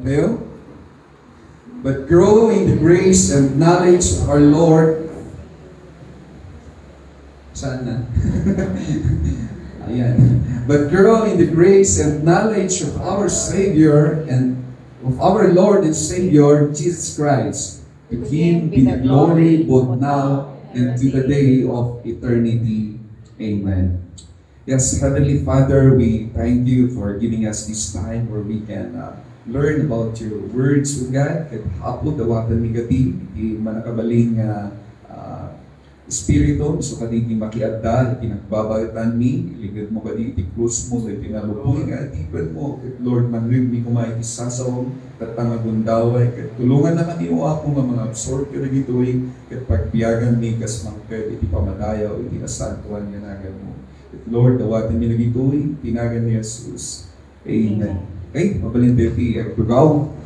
Tayo. But grow in the grace and knowledge of our Lord. Saan na? Ayan. But grow in the grace and knowledge of our Savior and of our Lord and Savior, Jesus Christ. To Him be the glory both now and to the day of eternity. Amen. Yes, Heavenly Father, we thank you for giving us this time where we can learn about your words, O God. Ket hapon dawatan mi gati iti manakabaling Espiritu, so kaditi makiadda, pinagbabayatan mi, iligid mo kaditi krus mo, iti nalupuin nga atipan mo, ket Lord, manlig mi kumay iti sasaw, kat pangagundaway, ket tulungan naman iyo ako nga mga absorb ka na gituin, ket pagbiyagan mi, kas mangked, iti pamadayaw, iti nasantuan nga nagan mo. Ket Lord, dawatin mi na gituin, tinagan ni Jesus. Amen. Okay, mabalin iti agtugaw.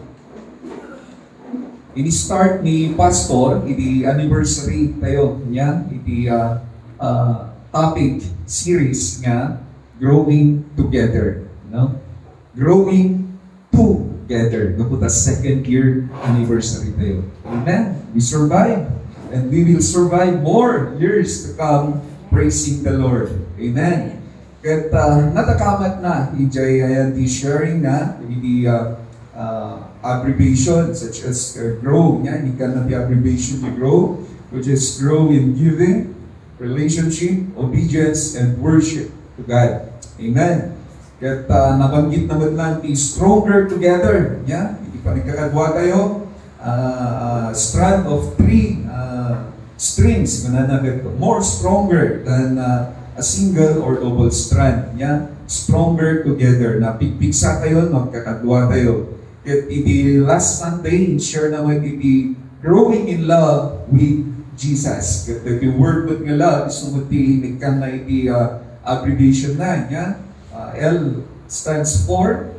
Ini-start ni Pastor, iti anniversary tayo niya, iti topic series nga, Growing Together. No? Growing Together. Napunta second year anniversary tayo. Amen? We survive. And we will survive more years to come praising the Lord. Amen? Kat natakamat na, ijay ayan di sharing na, iti abbreviation such as GROW. Yan, ikan na the abbreviation ni GROW, which is grow in giving, relationship, obedience, and worship to God. Amen. Kaya nabanggit naman lang the stronger together. Yan, hindi pa nagkakadwa tayo. Strand of three strings, more stronger than a single or double strand. Yan, stronger together. Napigpigsa tayo, magkakadwa tayo. At iti last Sunday, share naman iti growing in love with Jesus. At iti word with nga love, sumuti nagkan na iti abbreviation na. Yeah? L stands for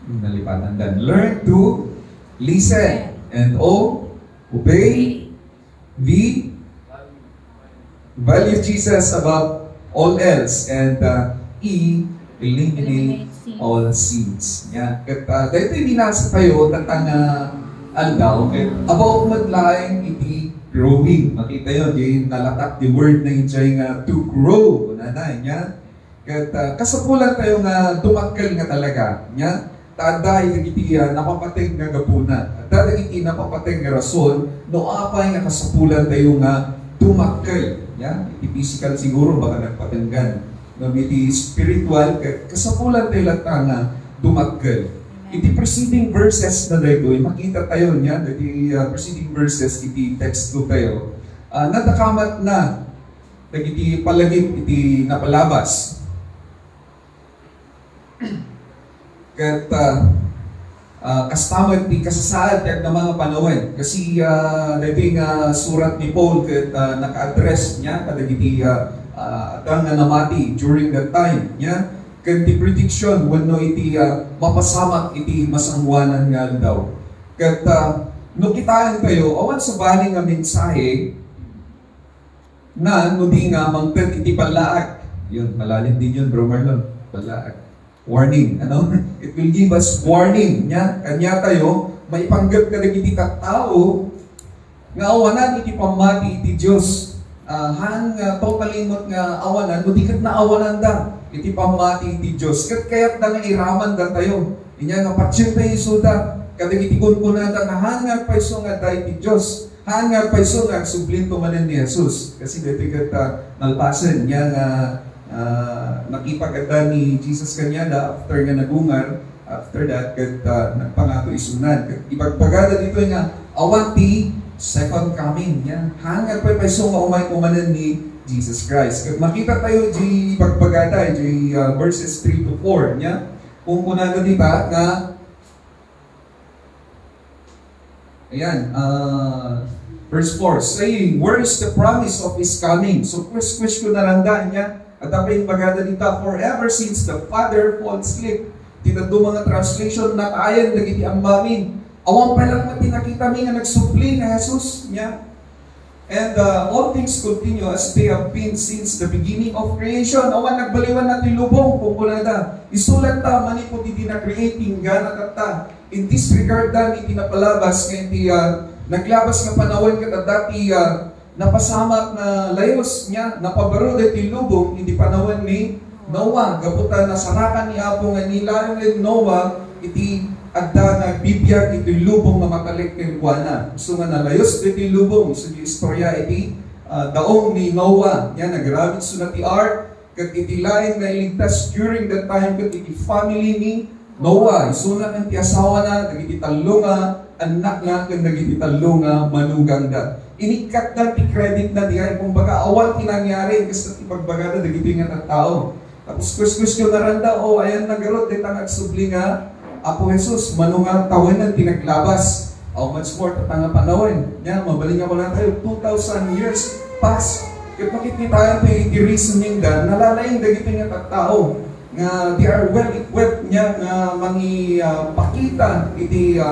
nalipatan dan. Learn to listen. And O, obey. V, value Jesus above all else. And E, eliminate all sins. Yeah. Kat dahito binasa tayo tatang aldaw about madlaing iti growing. Makita yun, yung nalatak the word na yung nga to grow. Nanay niya. Kat kasapulan tayo nga tumakal nga talaga. Niya. Tada iti napapating nga gapuna. Tada iti napapating nga rason no apay nga kasapulan tayo nga tumakal. Yeah? Iti physical siguro baka nagpatenggan. Iti spiritual, kasapulan tayo latang dumaggal. Iti preceding verses na dito, makita tayo niya, iti preceding verses, iti text ko tayo, natakamat na, iti palagip, iti napalabas. Kat, kastamag iti kasasaad kag na mga panawin. Kasi dito yung surat ni Paul, kat naka-address niya, kadag iti atang namati during that time. Yeah? Kanti prediction, wano iti mapasamak iti masangwanan nga daw. Kat no kitaan kayo, awan sa baling nga mensahe na no di nga mangpet iti palaag. Yun, malalim din yun, Bro Marlon. Palaag. Warning. Ano? It will give us warning. Yeah? Kanya tayo, may panggap ka na iti tao nga awanan iti pamati iti Diyos. Han pagpalimot nga awanan, mutikat na awanan da. Iti pamati iti Diyos. Kaya't da nga iraman da tayo. Inya nga patsyon tayo isuda. Kadag iti kunpunan da nga han nga paiso nga da iti Diyos. Han nga paiso nga sublinto manan ni Jesus. Kasi dito kat nalpasan niya nga nakipaganda ni Jesus kanya da after nga nagungar. After that, kat nagpangako isunan. Ipagpagada dito nga awanti second coming. Yan. Hanggang pa paiso nga umay kumanan ni Jesus Christ. Makita tayo di pagpagada, di verses 3 to 4. Yan. Kung kunaga diba nga ayan, verse 4, saying, where is the promise of His coming? So, question na lang daan niya. At apay pagada dito, forever since the Father fall asleep. Tinado mga translation na kaayan nagiti ambamin. Awang pa lang mati nakita mi nga nagsupli nga Jesus niya. And all things continue as they have been since the beginning of creation. Awan nagbaliwan natin lubong, pupunada. Isulat ta, manipod iti na creating, gana kata. In this regard, dan iti napalabas, ngayon iti naglabas ng panahon kata dati napasamak na layos niya, napabarod iti lubong, iti panahon ni Noah. Gaputa nasarakan ni Apo nga nilayon ni Noah, iti adda nga bibiyag iti lubong nga makalik ng kuwana. So nga nalayos iti lubong. So di istorya iti daong ni Noah. Yan, nagramit so na ti ark. Kat iti lain na iligtas during that time. Kat iti family ni Noah. So na ang ti asawa na, nagiti talo nga, anak nga, kag nagiti talo nga, manugang da. Inikat na ti credit na di ay kung baga awal tinangyari. Kasi ipagbaga na nagiti nga tao. Tapos kus-kus na randa, ayan nagarot, di tangag subli nga, Apo Jesus, manungang tawanan tinaglabas. How much more tatanga panahon. Yan, mabaling nga lang tayo, 2,000 years pass. Kaya makikita tayo iti reasoning da, nalalaing dagiti nga tao. Nga, they are well equipped niya nga pakita iti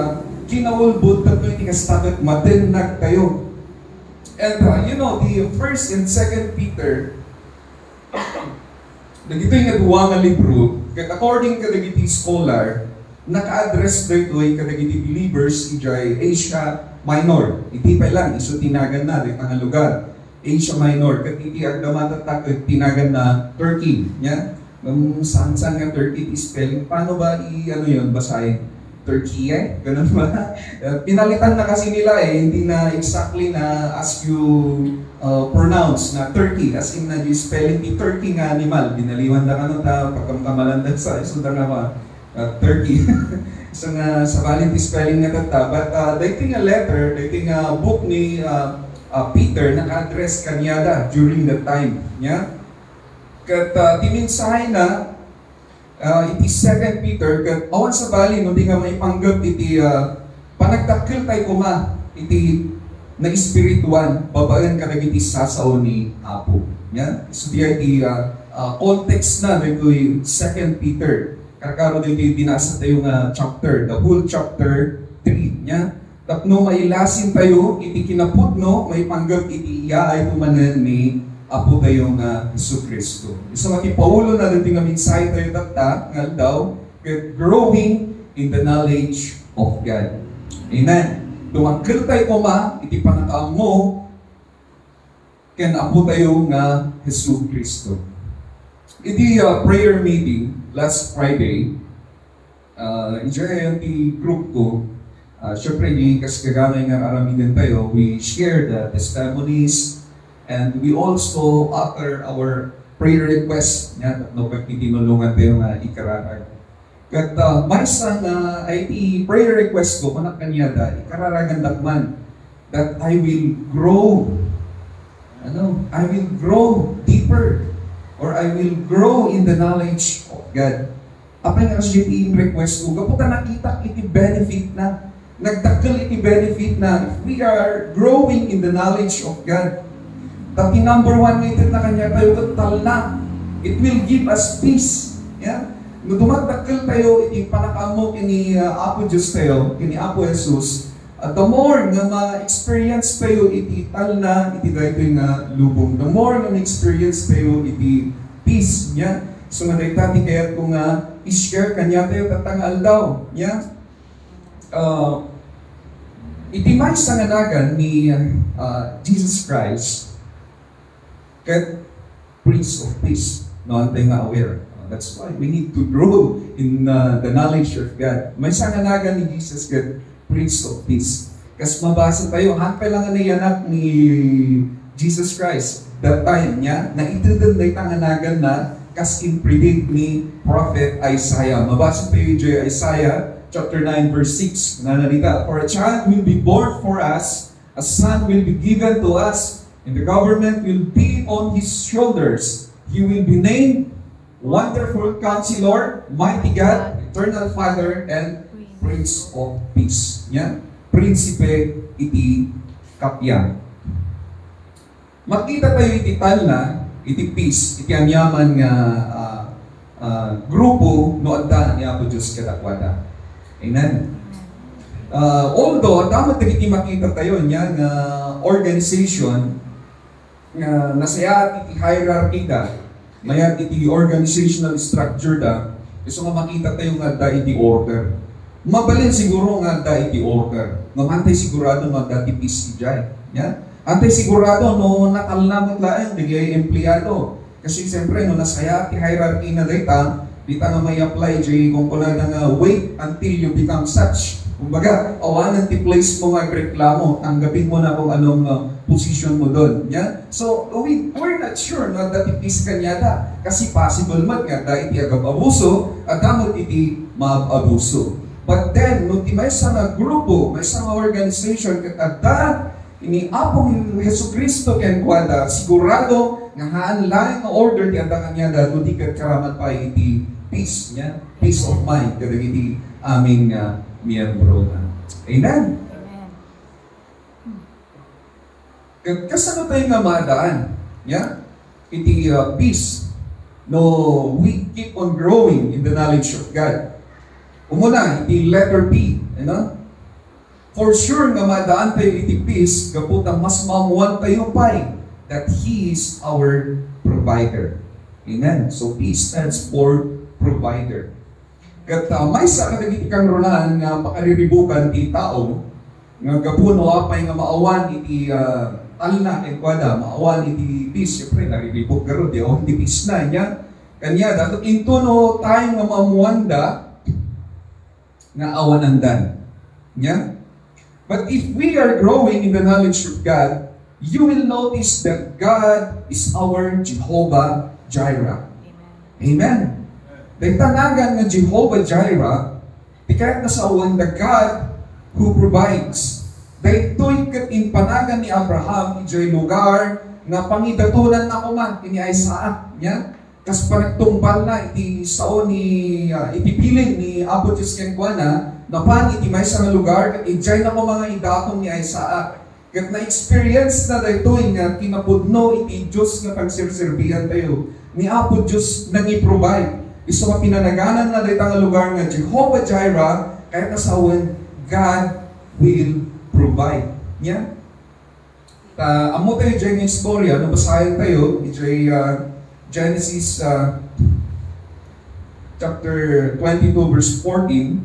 kinawulbud tato iti kastatot matinag tayo. And the 1st and 2nd Peter, dagito yung duwa nga libro, according ka dagiti scholar, naka-address dito ay kadagiti believers ijay Asia Minor. Iti pa lang, iso tinagan na, dito nga lugar. Asia Minor, kat iti agdamatatak, tinagan na Turkey. Yan? Saan nga Turkey spelling? Paano ba yun, basahin? Turkey Ganun ba? Pinalitan na kasi nila hindi na exactly na as you pronounce na Turkey. As in na yung spelling ni Turkey nga animal. Binaliwan na ka ta, pagkamkamalan sa iso na nga Turkey. So nga sa valid spelling nga tata, but dating a letter, dating a book ni Peter naka-address kanyada during that time. Yeah? Kat timinsahay na iti 2nd Peter, kat awan sa bali, no di nga maipanggap iti panagtakil tayo kuma, iti na espirituan, babaan ka nagiti sasaw ni Apo. Yeah? So iti context na dito yung 2nd Peter. Kakaro dito yung binasa tayo nga chapter, the whole chapter 3 niya. Tapno mailasin tayo, iti kinapudno, may panggap iti iya ay tumanan ni Apo tayo nga Jesucristo. Isa nga ti Paulo na dito nga minsay tayo data, nga daw, growing in the knowledge of God. Amen. Dumagkil tayo kuma, iti panakaam mo, ken Apo tayo nga Jesucristo. Iti prayer meeting, last Friday, yung group ko, syempre yung kasgagamay nga aramigan tayo, we share the testimonies, and we also utter our prayer request. Yan, no, pag tinulungan tayo nga ikararag. Kat may isang IT prayer request ko, manak kanyada, ikararagan dakman, that I will grow, I will grow deeper, or I will grow in the knowledge of God. Apay nga siya yung request ko, kaputa nakita iti benefit na, nagtakal iti benefit na, if we are growing in the knowledge of God, tapi number 1 natin na kanya tayo, tal na, it will give us peace. Yeah? No dumadakal tayo, iti panakamo kini Apo Diyos tayo, kini Apo Jesus, the more nga ma-experience tayo iti tal na, iti dahito nga lubong. The more nga ma-experience tayo iti peace niya. So nga dahito kaya kung i-share kanya tayo tatangal daw. Yeah? Iti may sanganagan ni Jesus Christ ket Prince of Peace. No, tayo nga aware. That's why we need to grow in the knowledge of God. May sanganagan ni Jesus ket Prince of Peace. Kas mabasa tayo, hampay lang na yanak ni Jesus Christ. That time niya, na itudan na itanganagan na kas in-predict ni Prophet Isaiah. Mabasa tayo yung Isaiah chapter 9 verse 6. Nanalita, for a child will be born for us, a son will be given to us, and the government will be on his shoulders. He will be named Wonderful Counselor, Mighty God, Eternal Father, and Prince of Peace. Yan. Prinsipe iti kapya. Makita tayo iti tal na, iti peace, iti anyaman nga grupo no adda ni Apo Diyos kadakwada. Amen. Although, dapat dagiti makita tayo niya nga organization nga nasaya iti hierarchy da, mayat iti organizational structure da, gusto nga makita tayo nga da iti order. Mabalin siguro nga da iti order. Mamantay sigurado nga da iti peace ijay. Yeah? Antay sigurado no nakalnamot laeng digay empleyado. Kasi siyempre no nasaya iti hierarchy na data, dita nga may apply jay kung kuna nga wait until you become such. Kumbaga, awanan ti place mo nga reklamo, tanggapin mo na kung anong position mo doon. Yeah? So, we're not sure na dati peace kanya da. Kasi possible man nga da iti agab-abuso at damot iti maab-abuso. But then, no ti may isang grupo, may isang organization at da, ini apong Yesu Cristo ken kwada, sigurado nga haan lang ang order ti ada kanya da, no di karaman pa iti peace. Yeah? Peace of mind. Kada iti aming miyembro na. Amen? Kasano tayo nga madaan? Yeah? Iti peace. No, we keep on growing in the knowledge of God. Umuna, iti letter P. You know? For sure nga madaan tayo iti peace, kaputang mas mamuan tayo pa that He is our provider. Amen? So peace stands for provider. Kat may sa kadagiti kang ronan nga makariribukan ti tao nga gapuno apay nga maawan iti talna ken kwada maawan iti peace. Siyempre nariribuk garo di o hindi peace na niya kanya dapat into no time nga mamuanda nga awanandan niya. But if we are growing in the knowledge of God, you will notice that God is our Jehovah Jireh. Amen. Dahil tanagan ng Jehovah Jireh, di kahit nasawan the God who provides. Dahil ito'y katinpanagan ni Abraham, ito'y lugar nga pangidatunan na kuman, ini Isaac niya. Kas panagtumpal na, iti sao ni, ipipiling ni Apo Diyos Kenkwana, na pan iti may isang lugar, kat ijay na ko mga idatong ni Isaac. Kat na-experience na dahil nga kinapudno iti Diyos nga pagsirsirbihan tayo. Ni Apo Diyos nang i-provide. Iso nga pinanaganan na dito ang lugar nga Jehovah Jireh, kaya kasawan, God will provide. Yeah? Amo tayo dyan yung istorya, nabasahin tayo, dyan Genesis chapter 22 verse 14.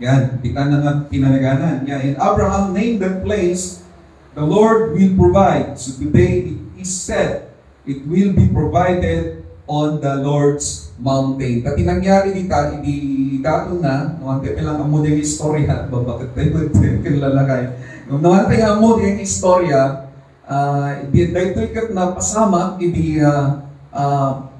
Yan, kita na nga pinanaganan. Yeah, and Abraham named that place, the Lord will provide. So today it is said, it will be provided on the Lord's mountain. Kati nangyari dito, dato na, nawante lang amo yung istorya, bakit tayo kilalakay. Nawante nga amo yung istorya, dito ikat na pasama,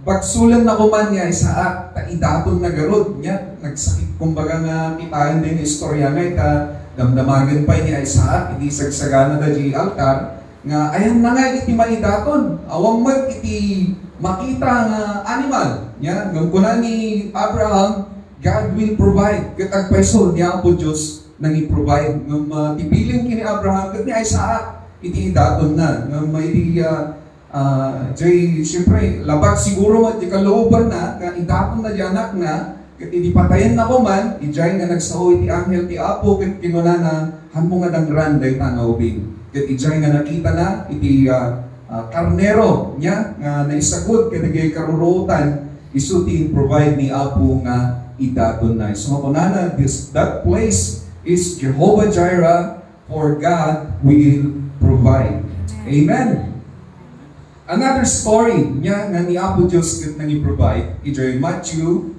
bagsulan na kuman niya, isaak, idaton na garod niya, nagsakit, kumbaga nga kitain din yung istorya nga, damdamagan pa niya isaak, sagsagana da di altar, nga ayan na nga iti maidaton, awang mag iti makita nga animal. Yan, gagkunan ni Abraham, God will provide. Katagpaiso niya po Diyos nang i-provide. Tipiling kini Abraham, kat ni Isaac, iti idaton na. May siyempre, labag siguro at ikalooban na, nga idaton na di anak na, kat patayin na ko man, ijay nga nagsaho iti anghel ti Apo, kat kinuna na, hamo nga dangran day tanawbing. Kat ijay nga nakita na, iti karnero niya nga naisagod kadagay karurutan isuti provide ni Apo nga idaton na. So makunana, that place is Jehovah Jireh, for God will provide. Amen. Another story niya nga ni Apo Diyos nang i-provide, ito'y Matthew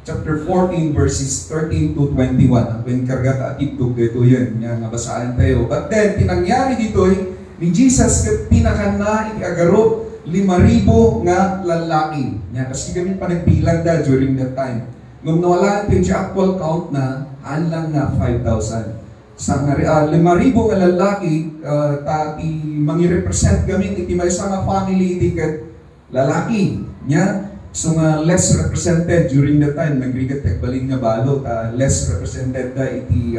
chapter 14 verses 13 to 21. When kargat at itog dito yun, nga basaan tayo. But then, pinangyari dito'y ni Jesus pinakan na iti agaro 5,000 nga lalaki. Nya kasi kami pa nagbilang da during that time. Nung nawala ito yung actual count na, lang na 5,000. Sa 5,000 nga lalaki, tati mangi-represent kami iti may isang family iti lalaki. Nya, so nga less represented during that time, nagrigat tekbaling nga balo, less represented da iti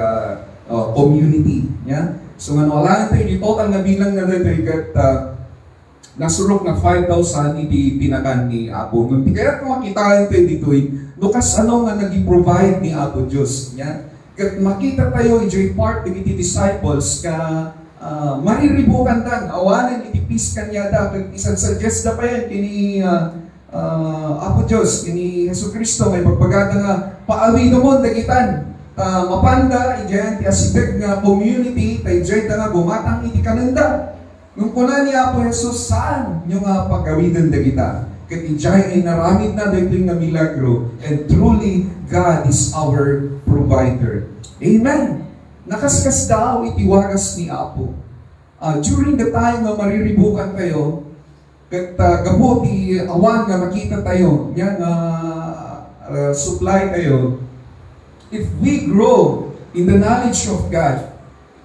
community. Nya, so nga wala tayo, di total na bilang nga dito, nasurok na 5,000 iti pinakan ni Apo. Kaya kung makita tayo dito, lukas ano nga nag-provide ni Apo Diyos. Yan. Kat makita tayo, enjoy part, iti disciples, ka mariribukan dan, awanan itipis kanya da, kag isan suggest na pa yan, kini Apo Diyos, kini Jesu Cristo, may pagpagada nga, paawi mo, dagitan, mapanda, idiyan, ti asibig nga community, tayo dyan nga, bumatang iti kananda. Nung kuna ni Apo Jesus, saan yung pagkawidan dagita? Kat idiyan ay naramid na dito nga milagro, and truly, God is our provider. Amen! Nakaskas daw itiwagas ni Apo. During the time na mariribukan kayo, kat gabuti awan nga makita tayo, yan supply kayo, if we grow in the knowledge of God,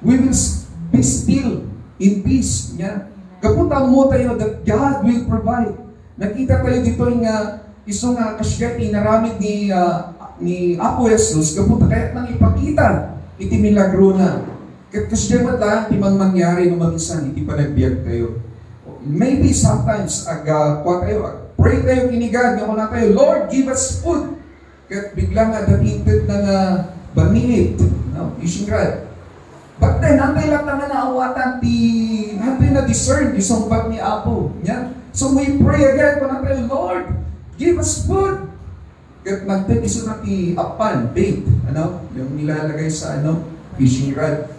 we will be still in peace. Yan. Kaputan mo tayo that God will provide. Nakita tayo dito nga isang kasyati naramid ni Apo Jesus, kaputa kaya't nang ipakita iti milagro na. Kasi mata, di man mangyari no maminsan, iti panagbiag tayo. Maybe sometimes, pray tayo kinigad, nga muna tayo, Lord, give us food. Kaya bigla nga, datinted na nga, banit, fishing rod. But then, hantay lang na naawatan, hantay na discern, isang bag ni Apo. Yan. So we pray again, muna tayo, Lord, give us food. Kaya nagtag iso na apan, bait, yung nilalagay sa fishing rod.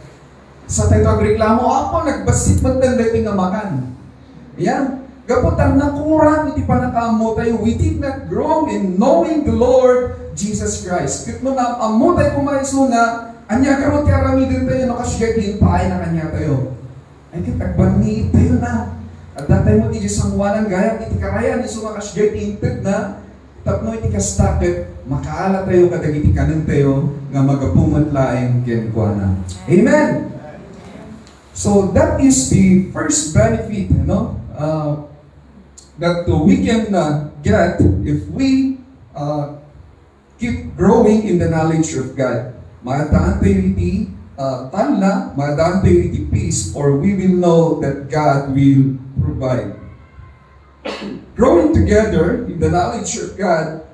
Sa tayo agreklamo, ako nagbasit man dating nga makan. Yan. Gaputan nakurang iti panakamo tayo. We did not grow in knowing the Lord Jesus Christ. Kit mo na amo tayo kumaiso na anya karon ti arami din tayo nakasyakin paay na kanya tayo. Ay kit agbani tayo na. At datay mo ti Diyos ang walang gaya iti karayan iso makasyakin na tapno iti kastakit makaala tayo kadagiti kanan tayo nga magapumat laeng kenkwana. Amen. So that is the first benefit, that we can get if we keep growing in the knowledge of God. Maadaan tayo iti tala, maadaan tayo iti peace, or we will know that God will provide. Growing together in the knowledge of God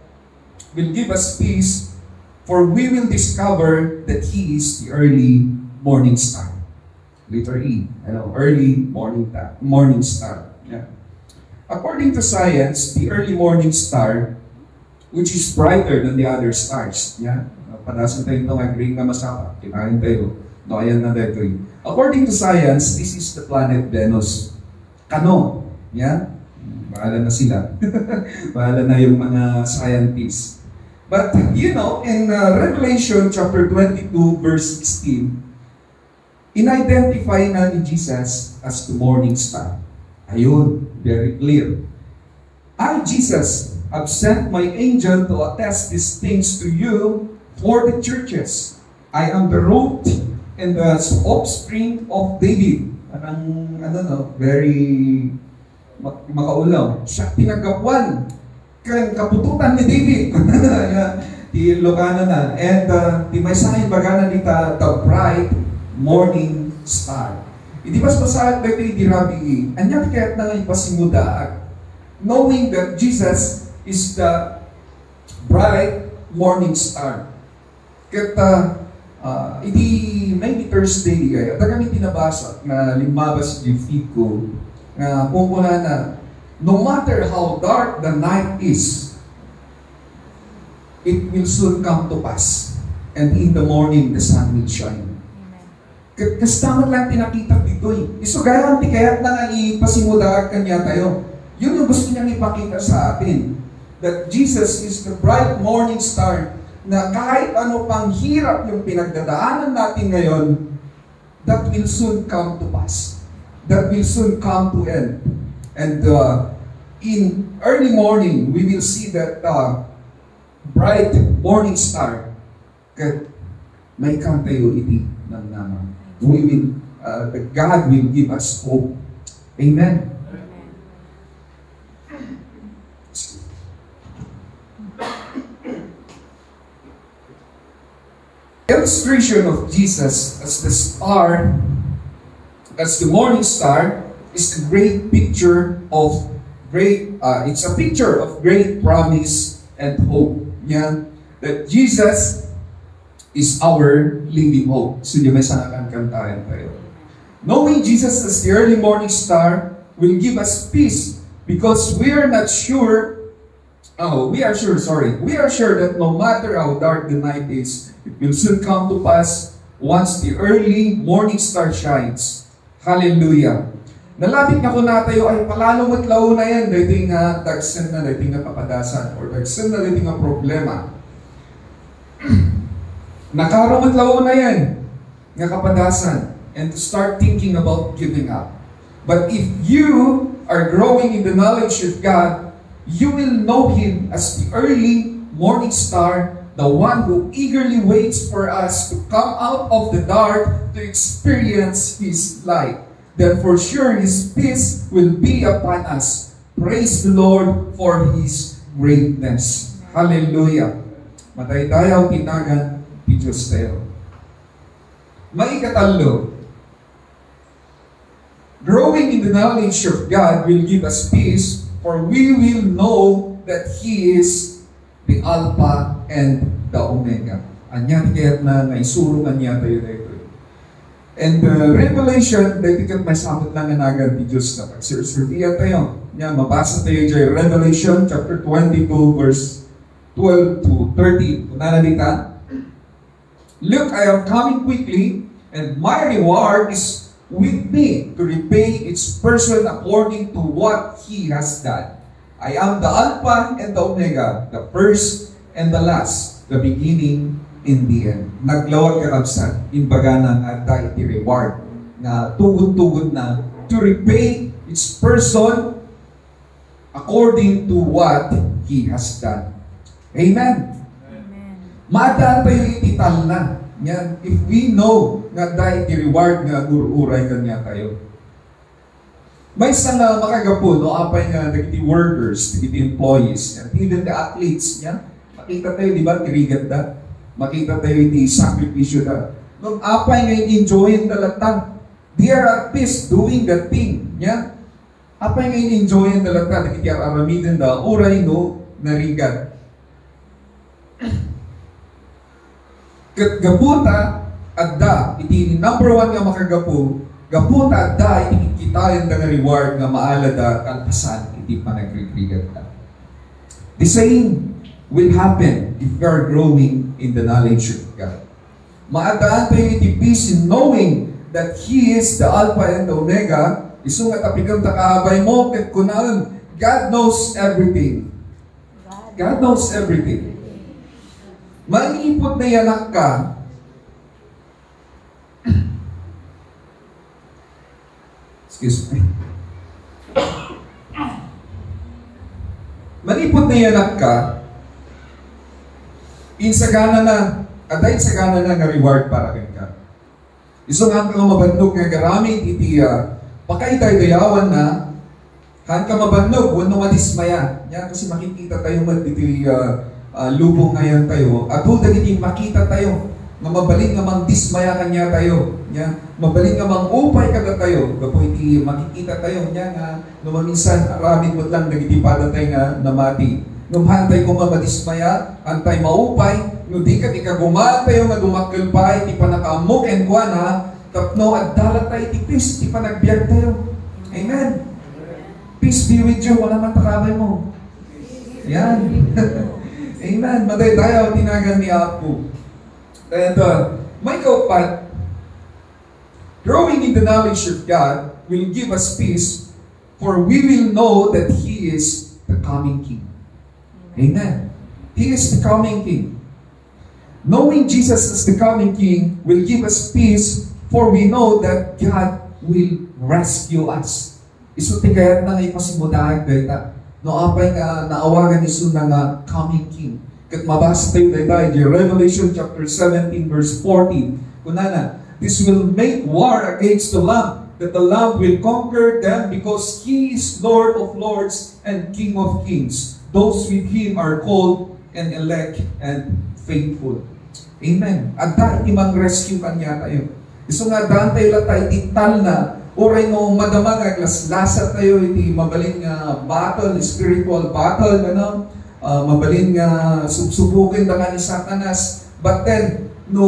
will give us peace, for we will discover that He is the early morning star. Letter E, early morning star. Yeah. According to science, the early morning star, which is brighter than the other stars, panasan tayo itong agree nga masapa, kinain tayo, ayan na dito. According to science, this is the planet Venus. Kano? Bahala na sila. Bahala na yung mga scientists. But, in Revelation chapter 22, verse 16, in-identify na ni Jesus as the morning star. Ayun, very clear. I, Jesus, have sent my angel to attest these things to you for the churches. I am the root and the offspring of David. Very makaulaw. Siya tinagapwan kan kapututan ni David. Di Ilocano na. And di may sahin bagana nita the bright morning star. Hindi mas masahat ba ito di Rabi Anya kaya't na ngayon pasimudaag, knowing that Jesus is the bright morning star. Kaya hindi maybe Thursday kaya. Ito kami tinabasa na limabas yung feed ko na pumula na no matter how dark the night is, it will soon come to pass. And in the morning, the sun will shine. Kastaman lang tinakita dito eh. Isugayan ti kaya't na nga ipasimudaag kanya tayo. Yun yung gusto niyang ipakita sa atin. That Jesus is the bright morning star na kahit ano pang hirap yung pinagdadaanan natin ngayon, that will soon come to pass. That will soon come to end. And in early morning, we will see that bright morning star. Kat may come tayo iti ng naman. We will, God will give us hope. Amen. Illustration of Jesus as the star, as the morning star, is a great picture of it's a picture of great promise and hope. Yeah, that Jesus is our living hope. So may sanakan kantahan tayo. Knowing Jesus as the early morning star will give us peace because we are sure that no matter how dark the night is, it will soon come to pass once the early morning star shines. Hallelujah! Nalapit na ko na tayo ay palalo matlaw na yan. Dating nga dagsan na, dating nga kapadasan, or dagsan na, dating nga problema. Nakaromatlaw na yan, nga kapadasan, and to start thinking about giving up. But if you are growing in the knowledge of God, you will know Him as the early morning star, the one who eagerly waits for us to come out of the dark to experience His light. Then for sure His peace will be upon us. Praise the Lord for His greatness. Hallelujah. Matay-tayaw tinagan, ti Diyos tayo. May ikatalo. Growing in the knowledge of God will give us peace, for we will know that He is the Alpha and the Omega. Anya kaya na naisurungan niya tayo dito. And Revelation, dahil kat may samot lang nga agad ni Diyos na pag-survey tayo. Nya, mabasa tayo dyan, Revelation chapter 22 verse 12 to 30. Kung nanalita, look, I am coming quickly, and my reward is with me to repay each person according to what he has done. I am the Alpha and the Omega, the first and the last, the beginning in the end. Naglawag karabsan, imbaga ng adda iti reward, na tugod-tugod na to repay each person according to what he has done. Amen. Maadaan tayo itital na. Yan, if we know nga dahil i-reward nga uray kanya tayo. May isang makagapo, no, apay nga nagiti workers, nagiti employees, and even the athletes, yan. Makita tayo, di ba, tirigat da? Makita tayo iti sakripisyo da. Nung apay nga enjoyin talata, they are at peace doing that thing. Yan. Apay nga enjoyin talata, nagiti aramidin da, uray no, narigat. Gaputa adda iti number one nga makagapo, gaputa adda iti kitayan da nga reward nga maalada kalpasan iti panagrigligat da. The same will happen if we are growing in the knowledge of God. Maadaan tayo iti peace in knowing that He is the Alpha and the Omega. Isungat apikam takaabay mo ket kunaon, God knows everything. God knows everything. Maipot na yanak ka, excuse me, manipot na yanak ka, insagana na, aday insagana na nga reward para ka. Isong ang kang mabandog nga garamit iti, pakaitay dayawan na, han ka mabandog, wano madismaya. Yan, kasi makikita tayo iti, lubong ngayon tayo, at huwag iti makita tayo, nga mabaling nga mang dismaya kanya tayo, nya, mabaling nga mang upay kada tayo, gapo iti makikita tayo, nya nga, numaminsan, aramid mo lang, nagitipada tayo nga namati. Nung hantay ko nga madismaya, hantay maupay, nung di ka ikagumaan tayo nga dumakil pa, iti panakaamok and kuana, tapno at dalat tayo iti peace, iti panagbiag tayo. Amen. Peace be with you, wala man takabay mo. Yan. Amen. Maday tayo, tinagan ni Apo. And may kaupat, growing in the knowledge of God will give us peace, for we will know that He is the coming King. Amen. He is the coming King. Knowing Jesus as the coming King will give us peace, for we know that God will rescue us. Isuti kaya na ipasimudahan data. No, apay nga naawagan iso nga coming King. Kat mabasa tayo dahil Revelation chapter 17 verse 14. Kunana, this will make war against the Lamb, that the Lamb will conquer them because He is Lord of lords and King of kings. Those with Him are called and elect and faithful. Amen. At dahil imang rescue kanya tayo. Iso nga daan tayo lang tayo ital na oray no madama nga glaslasa tayo iti mabalin nga battle, spiritual battle, ano? Mabalin nga subsubukin da nga ni Satanas. But then, no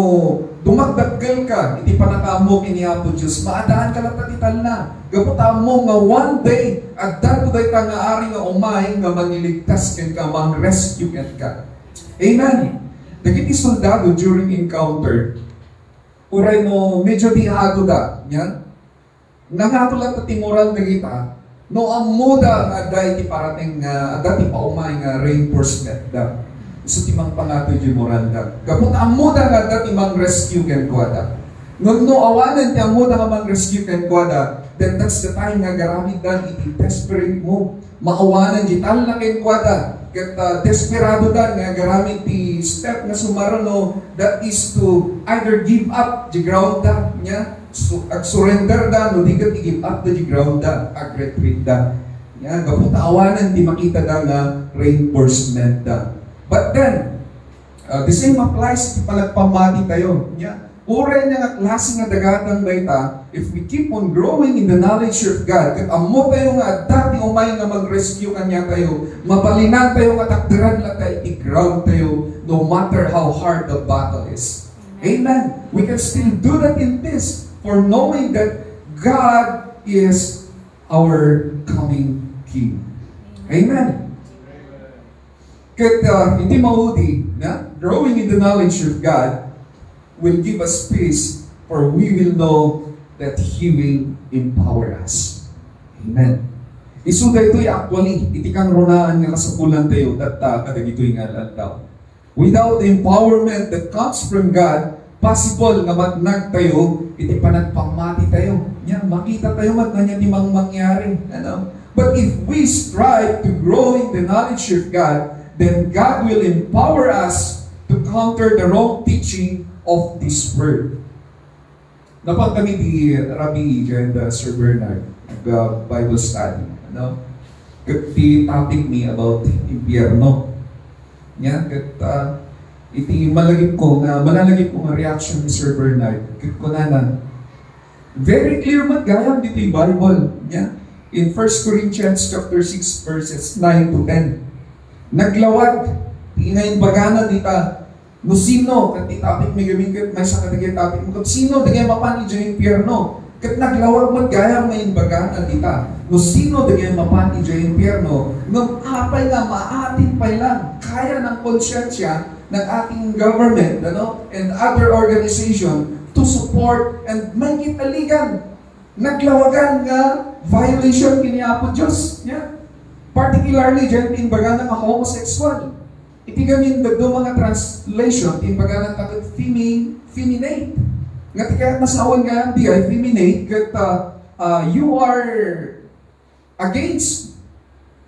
dumagdaggal ka, iti panakamo kini Apo Diyos, maadaan ka lang tatital na. Gaputa mo nga one day, at dato day ta nga ari nga umay, nga maniligtas ken ka, mang-rescue ken ka. Amen. Dagiti soldado during encounter, uray mo, medyo diado da, yan. Nangato lang ta timural na kita, no ang muda nga day ti parating nga, dati pa umay nga reinforcement da. So timang pangato di moranda. Kapag ang muda nga dati mang rescue ken kuada. Ngam no awanan ti ang muda nga mang rescue ken kuada, then that's the time nga garamid dan iti desperate mo. Maawanan di tal na ken kuada. Ket desperado dan nga garamid ti step nga sumaruno, that is to either give up the ground da nya, so ag surrender da no di ket give up the ground da, ag retreat da. Nya kapag awanan di makita da nga reinforcement da. But then, the same applies to palagpamati tayo. Yeah. Uray niya nga klase nga dagatang dayta, if we keep on growing in the knowledge of God, kat amo tayo nga dati umay nga mag-rescue kanya tayo, mabalinan tayo nga takdiran lang tayo, i-ground tayo, no matter how hard the battle is. Amen. We can still do that in this, for knowing that God is our coming King. Amen. Kaya hindi maudi na growing in the knowledge of God will give us peace, for we will know that He will empower us. Amen. Isuda ito'y actually, iti kang runaan nga kasapulan tayo, tatta kadag ito'y nga lantaw. Without the empowerment that comes from God, possible nga matnag tayo, iti panagpamati tayo. Yan, makita tayo matnanya di mang mangyari. Ano? But if we strive to grow in the knowledge of God, then God will empower us to counter the wrong teaching of this word. Napag kami di Rabbi and Sir Bernard Bible study. Ano? Iti topic me about impyerno. Yan, iti malalagip ko nga reaction ni Sir Bernard. Kat ko na very clear gayam dito yung Bible. Yan. In 1 Corinthians chapter 6 verses 9 to 10. Naglawag, ngayon bagana dita, no sino, kat itapik may gamingkit, may sa katagay tapik mo, kat sino, dagay mapani dyan impyerno, kat naglawag magayam ngayon bagana dita, no sino, dagay mapani dyan impyerno, nung apay nga, maatin pa lang, kaya ng konsyensya ng ating government, ano, and other organization, to support and make it aligan. Naglawagan nga, violation kiniapo Diyos, yeah. Particularly dyan, timbaga ng homosexual. Itigamin do mga translation, timbaga ng takot feminate. Nga tikayat nasawan nga, di ay feminate, kat you are against,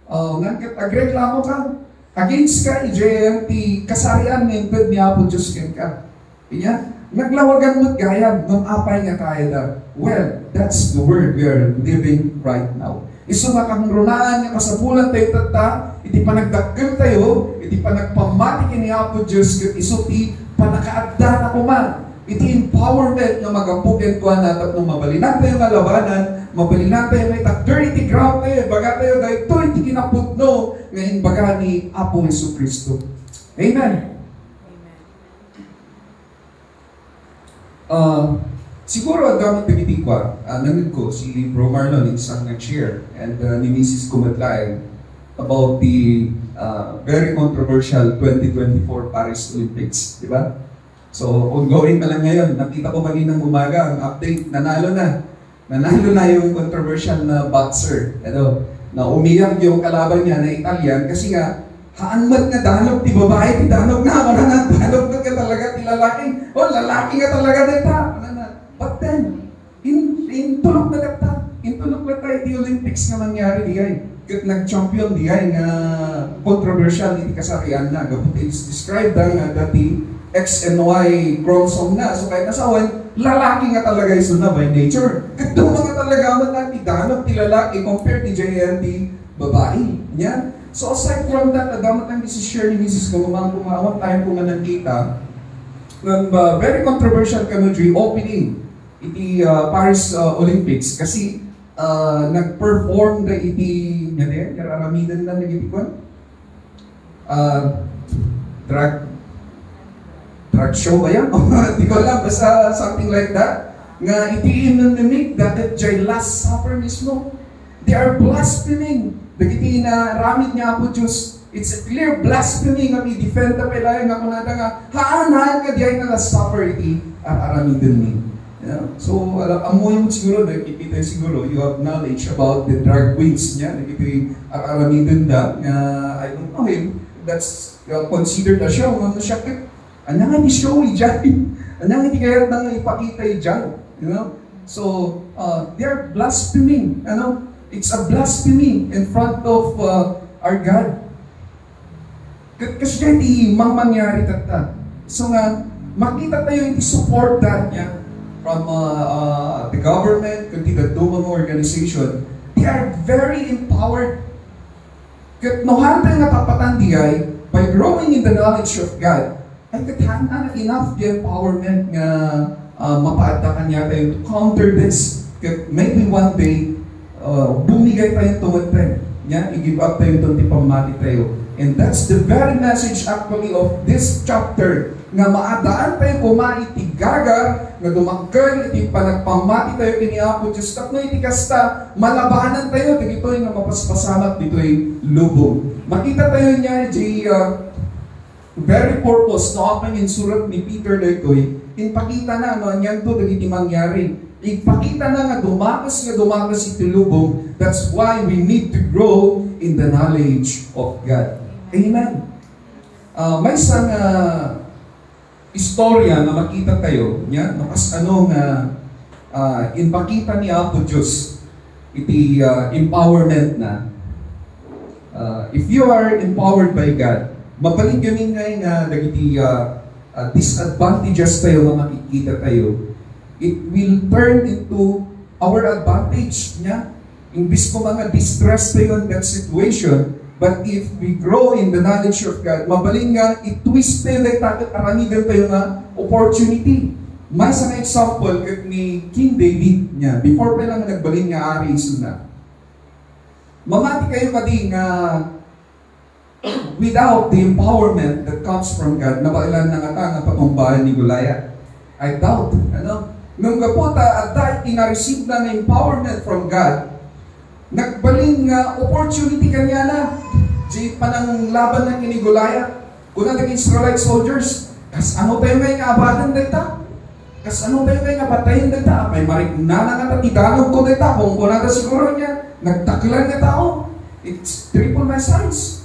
nga kat agreklamo ka, against ka, ijayang ti kasarian ng imped ni Apo Diyos ka. Inya, naglawagan mo't gaya, nung apay nga kaya da. Well, that's the word we are living right now. Isu nga kangrunaan nga kasapulan tayo tata, iti panagdakkel tayo, iti panagpamati kini Apo Diyos, kat isu ti panakaadda na kuman. Iti empowerment nga magapukin ko na at nung mabalinan tayo nga labanan, mabalinan tayo may takder, iti ground tayo, baga tayo dahil ito iti kinaputno ngayon baga ni Apo Jesu Kristo. Amen. Siguro ang gamit tumitikwa, nangin ko si Bro Marlon, isang nag-share, and ni Mrs. Kumatlaeng about the very controversial 2024 Paris Olympics, di ba? So, ongoing pa lang ngayon. Nakita ko malinang umaga, ang update, nanalo na. Nanalo na yung controversial na boxer. Ano, na umiyak yung kalaban niya na Italian kasi nga, haanmat nga danog, ti babae, ti danog na, wala na, danog na ka talaga, ti lalaki. Oh, lalaki nga talaga dita. But then, in tulog na kata, in tulog na tayo, di Olympics nga nangyari, di ay, kat nag-champion, di ay, nga controversial, hindi kasarian na, gabot is described nga dati, X and Y chromosome na, so kahit nasawan, lalaki nga talaga iso na by nature. Kat doon nga talaga man natin, danog ti lalaki, compared ni JNT, babae. Yan. So aside from that, damat ang isi-share ni Mrs. Kumamang kumawang time ko nga nakita, ng very controversial kanudri opening iti Paris Olympics kasi nag-perform na iti nararamidan na nagitipan drug show ba yan? Di ko alam, basta something like that. Nga itiin ng nimig, dapat jay last supper mismo. They are blaspheming. Dagiti na ramid niya po Diyos. It's a clear blasphemy nga i-defend na pala nga kung nata nga, haan ka diay nga last supper iti aramid din ni. So, amoy mo siguro, nakikita siguro, you have knowledge about the drag queens niya, nakikita aramid din na, I don't know him, that's considered a show, ano siya, anya nga show dyan, anya nga kaya nang ipakita dyan, you know? So, they're blaspheming, it's a blasphemy in front of our God. Kasi dyan, mangyari tata. So nga, makita tayo yung support that niya from the government, kundi the Dumang organization. They are very empowered. Katnohan tayo nga tapatan diay, by growing in the knowledge of God, ay kathan na enough the empowerment nga mapaatakan niya tayo to counter this. Maybe one day, bumigay tayo tumatay. I-give up tayo itong tipamati tayo. And that's the very message actually of this chapter. Nga maadaan tayo kumaitigagar, nga dumangkal, iti panagpamati tayo kiniapo Diyos. Tapno iti kasta, malabanan tayo, dito'y nga mapaspasamat, dito'y lubong. Makita tayo niya, very purpose, no, open in surat ni Peter dito'y, inpakita na, no, niyan to, dagiti mangyari. Ipakita na nga dumakas iti lubong. That's why we need to grow in the knowledge of God. Amen. May isang istorya na makita tayo niya, no, kas ano nga inpakita ni Apo Diyos iti empowerment na. If you are empowered by God, mabaling gamin nga dagiti disadvantages tayo na makikita tayo. It will turn into our advantage niya. Imbis ko mga distress tayo in that situation, but if we grow in the knowledge of God, mabaling nga, i-twist tayo na aramigan tayo na opportunity. May isang example ni King David niya, before pa lang nagbaling nga ari na. Mamati kayo pati nga without the empowerment that comes from God, nabailan na nga patumbahan ni Goliath. I doubt, nung kaputa at dahil ina-receive na ng empowerment from God, nagbaling nga opportunity kanya na di panang laban ng inigulaya. Kung naging Israelite soldiers, kas ano tayo may nga abadan dita? Kas ano tayo may nga patayin dita? May marigna nga tatidanog ko dita. Kung kunada siguro niya, nagtaklan nga tao. It's triple my size.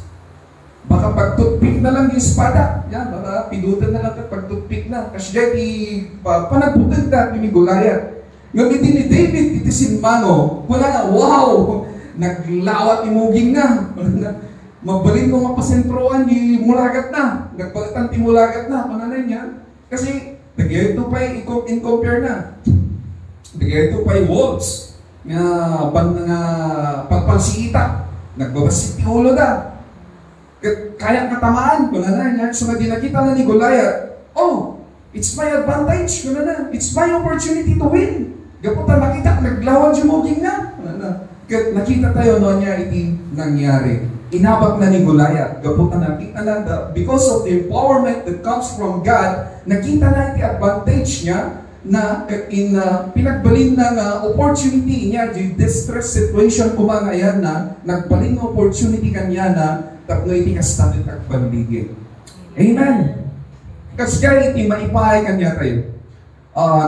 Baka pagtutpik na lang yung espada. Yan, baka pidutan na lang pagtutpik na. Kasi dyan, panagputan na ni Goliath. Ngamitin ni David, iti sinmano, wala na, wow! Naglawat imuging na. Mabalin ko mapasentroan, di mulagat na. Nagpalitan ti mulagat na, pananay niya. Kasi, nagyay ito pa in compare na. Nagyay ito pa wolves. Nga, pagpansiita. Nagbabasit ti ulo na. Kaya katamaan, pananay niya. So, nakita na ni Goliath, oh, it's my advantage, it's my opportunity to win. Gaputan nakita, naglawan siya muging na. Nakita tayo noon niya iti nangyari. Inabak na ni Goliath. Gaputan nakita na, because of the empowerment that comes from God, nakita na iti advantage niya na pinagbalin na opportunity niya, the distress situation kumangayan na, nagbalin na opportunity kanya na, tapno iti kastatit at panligid. Amen. Kasi kaya iti maipahay kanya tayo.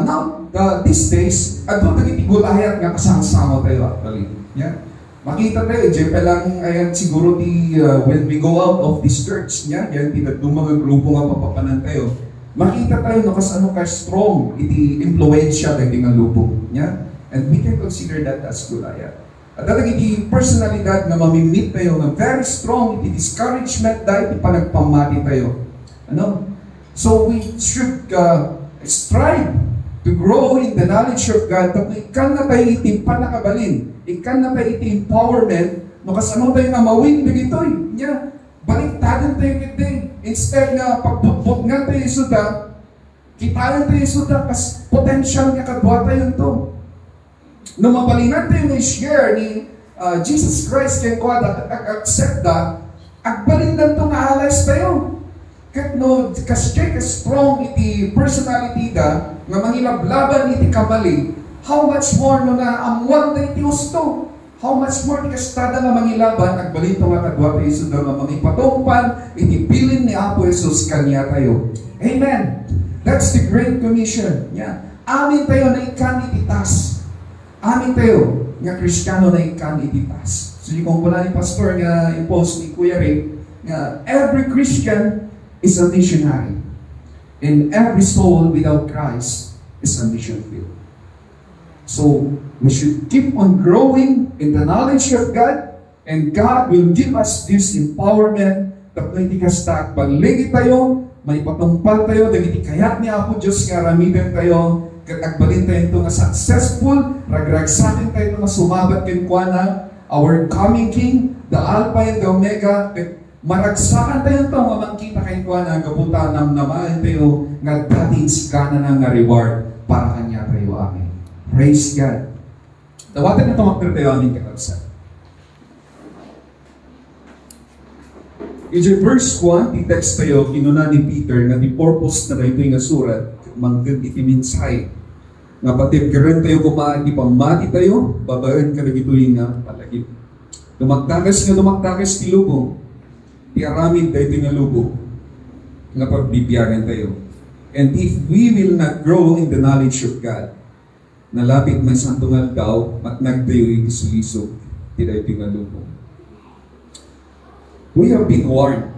Now, these days, doon naging Goliath nga kasama-sama tayo actually. Yeah? Makita tayo, Jeff, lang, ayan, siguro when we go out of this church, yan, doon mga grupo nga papapanan tayo, makita tayo na kasano ka strong, iti influensya ng mga lupo. Yeah? And we can consider that as Goliath. At talagang iti personalidad na mamimit tayo na very strong, iti discouragement dahil iti panagpamati tayo. So we should strive to grow in the knowledge of God. Tapos ikan na tayo iti panakabalin. Ikan na tayo iti empowerment. No, kasano tayo nga mawin na gito'y. Yeah. Baliktadan tayo kiti. Instead nga pagbutbut nga tayo isuda, kitaan tayo isuda, kas potential nga kadwa tayo ito. No, mabalinan tayo na share ni Jesus Christ kaya ko accept that, agbalin lang ito nga alas tayo. Kat no, kasya strong iti personality da, nga mangilablaban iti kamali, how much more no na amwag na iti gusto? How much more ti kastada nga mangilaban, agbalito nga kadwa ti Isu da nga mangipatungpan, iti bilin ni Apo Jesus kanya tayo. Amen! That's the Great Commission. Yeah. Amin tayo na ikan ititas. Amin tayo nga Kristiyano na ikan ititas. So yung kung wala ni Pastor nga yung post ni Kuya Ray, nga every Christian is a missionary. And every soul without Christ is a mission field. So we should keep on growing in the knowledge of God, and God will give us this empowerment that hindi kastak baligi tayo, may patungpal tayo, dagiti kayat ni Apo Diyos nga ramidan tayo, katagbalin tayo ito nga successful, ragragsakin tayo ito nga sumabat kinkwana, our coming King, the Alpha and the Omega, maragsakan tayo ito nga mangkita kinkwana, gabuta namnamahan tayo, nga dating sikana na nga reward para kanya tayo. Amen. Praise God. Dawatan na tumakter tayo aming kakabsat. In verse 1, i-text tayo, kinuna ni Peter, nga di purpose na tayo nga surat, manggag iti minsay. Nga patip karen tayo kumaan, di pamati tayo, babaan ka na gituloy nga palagip. Dumagtakas ti lubong, di aramid tayo nga lubong, nga pagbibiyagan tayo. And if we will not grow in the knowledge of God, nalapit man sa tungal daw, matnagtayo isulisog, tidak ito nga lubong. We have been warned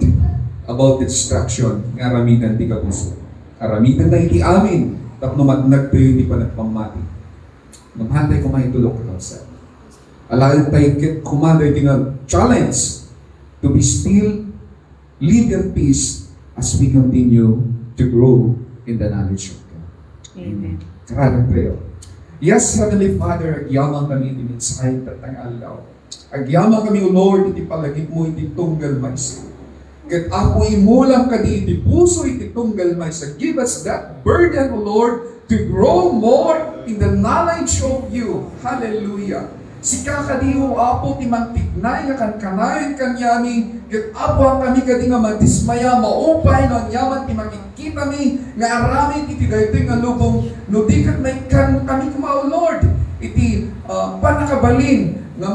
about the destruction ng aramitan di kapuso. Aramitan na iti amin, tapno matnagtayo di pa nagpamati. Mamantay ko mahitulok ka sa. Alayan tayo kumanday di nga challenge to be still, live in peace as we continue to grow in the knowledge of God. Amen. Karanang tayo. Yes, Heavenly Father, agyaman kami iti minsay tatang alaw. Agyaman kami, O Lord, iti palagip mo iti tunggal maysa. Kat ako imulam ka di iti puso iti tunggal maysa. Give us that burden, O Lord, to grow more in the knowledge of you. Hallelujah. Sika ka di, O Apo, ti mantignay nga kankanayon kanyami. Kat Apo kami ka di nga matismaya, maupay no anyaman ti makikita mi nga aramid iti daytoy nga lubong no di kat may kan kami kumao Lord iti panakabalin nga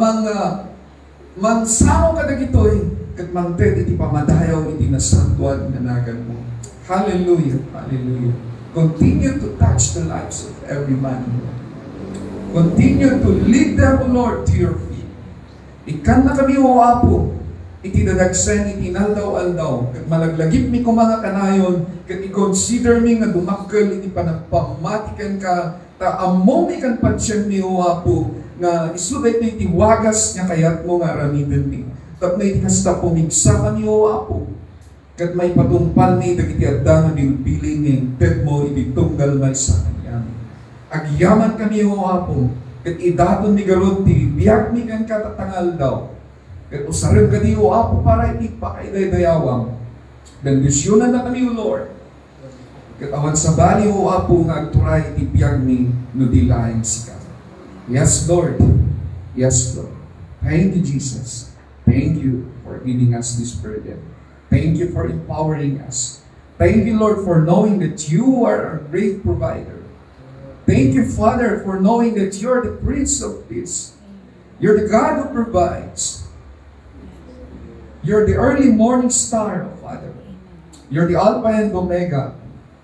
mansamo ka dagitoy kat mangted iti pamadayaw iti nasantuan nga nagan mo. Hallelujah. Hallelujah. Continue to touch the lives of every man. Continue to lead them, O Lord, to your feet. Ikan na kami, O Apo, iti dadagsen, iti naldaw-aldaw, kat malaglagip mi ko mga kanayon, kat i-consider mi nga dumakkel, iti panagpamatikan ka, ta ammo mi kan patsyan mi, O Apo, nga isuday na iti wagas nga kayat mo nga ramidan mi. Tapno iti kasta pumigsa kami, O Apo, kat may patumpal mi, dagiti adda nga nilupiling ni ted mo, iti tunggal may sa kanya. Agyaman kami, O Apo, kat idaton mi garod, ti biyak mi kan katatangal daw, kat usarin ka di, O Apo, para iti pakaiday-dayawang. Bendisyonan na kami, O Lord. Kat awan sa bali, O Apo, nga agturay iti biyak mi, no di laing sika. Yes, Lord. Yes, Lord. Thank you, Jesus. Thank you for giving us this burden. Thank you for empowering us. Thank you, Lord, for knowing that you are a great provider. Thank you, Father, for knowing that you're the Prince of Peace. You're the God who provides. You're the early morning star, Father. You're the Alpha and Omega.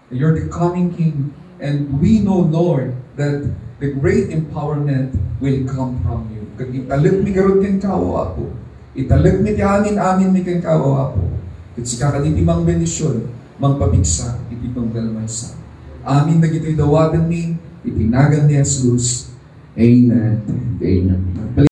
You're the coming King. And we know, Lord, that the great empowerment will come from you. Kag italag mi garod ken kao, Apo. Italag mi ti amin mi ken kao, Apo. Ket sika kaditi mang benisyon, mang pabigsa, iti tunggal maysa. Amin na gito'y dawagan mi, itinagan ni Jesus. Amen. Amen.